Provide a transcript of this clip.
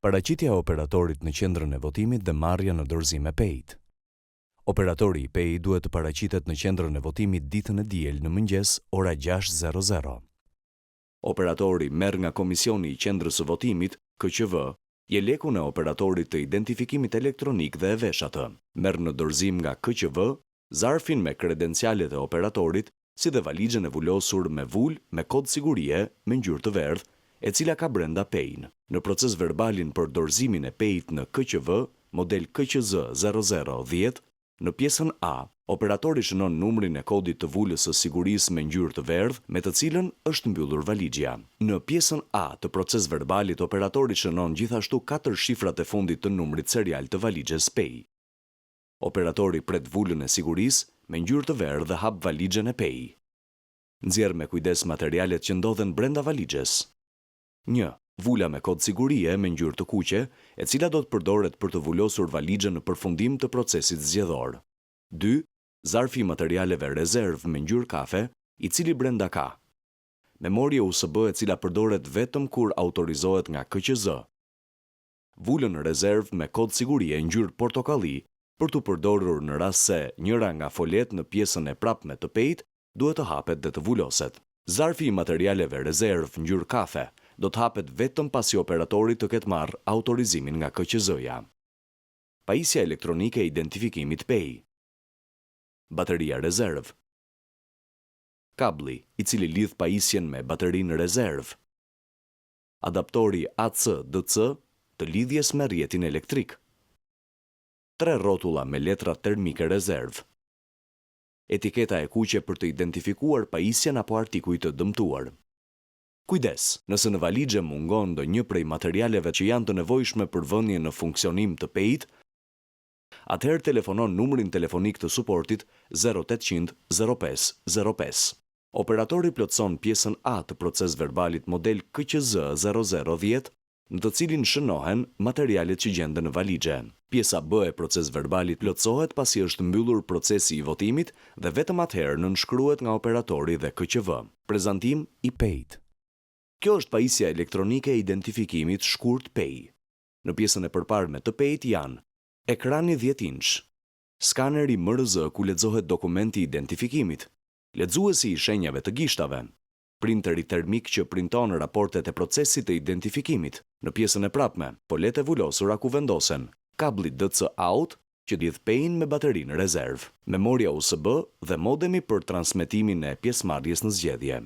Paraqitja e operatorit në qendrën e votimit dhe marrja në dorëzim e PEI-t. Operatori i PEI duhet të paraqitet në qendrën e votimit ditën e diel në mëngjes ora 6:00. Operatori merr nga Komisioni i Qendrës së Votimit, KQV, jelekun e operatorit të identifikimit elektronik dhe e vesh atë. Merr në dorëzim nga KQV zarfin me kredencialet e operatorit, si dhe valixhen e vulosur me vul me kod sigurie me ngjyrë të verdhë, e cila ka brenda PEI-n. Në proces verbalin për dorëzimin e PEI-t në KQV, model KQZ 0010, në pjesën A, operatori shënon numrin e kodit të vulës së sigurisë me ngjyrë të verdhë, me të cilën është mbyllur valixhja. Në pjesën A të proces verbalit, operatori shënon gjithashtu 4 shifrat e fundit të numrit serial të valixhes PEI. Operatori pret vulën e sigurisë me ngjyrë të verdhë dhe hap valixhen e PEI. Nxjerr me kujdes materialet që ndodhen brenda valixhes. 1. Vula me kod sigurie me ngjyrë të kuqe, e cila do të përdoret për të vulosur valixhen në përfundim të procesit zgjedhor. 2. Zarfi i materialeve rezervë me ngjyrë kafe, i cili brenda ka memorie USB e cila përdoret vetëm kur autorizohet nga KQZ. Vulën rezervë me kod sigurie ngjyrë portokalli për të përdorur në rast se njëra nga folet në pjesën e prapme të PEI-t duhet të hapet dhe të vuloset. Zarfi i materialeve rezervë ngjyrë kafe do të hapet vetëm pasi operatori të ketë marrë autorizimin nga KQZ-ja. Pajisja elektronike e identifikimit PEI. Bateria rezervë. Kabli, i cili lidh pajisjen me baterinë rezervë. Adaptori AC-DC të lidhjes me rrjetin elektrik. 3 rrotulla me letra termike rezervë. Etiketa e kuqe për të identifikuar pajisjen apo artikuj të dëmtuar. Kujdes, nëse në valixhe mungon ndonjë prej materialeve që janë të nevojshme për vënien në funksionim të PEI-t, atëherë telefonon numrin telefonik të suportit 0800 05 05. Operatori plotson pjesën A të proces verbalit model KQZ 0010, në të cilin shënohen materialet që gjenden në valixhe. Pjesa B e proces verbalit plotësohet pasi është mbyllur procesi i votimit dhe vetëm atëherë nënshkruhet nga operatori dhe KQV. Prezantim i PEI-t. Kjo është pajisja elektronike e identifikimit shkurt PEI. Në pjesën e përparme të PEI-t janë ekrani 10 inch, skaneri MRZ ku lexohet dokumenti i identifikimit, lexuesi i shenjave të gishtave, printeri termik që printon raportet e procesit të identifikimit. Në pjesën e prapme, polet e vulosura ku vendosen, kabli DC out që lidh PEI-n me baterinë rezervë, memoria USB dhe modemi për transmetimin e pjesëmarrjes në zgjedhje.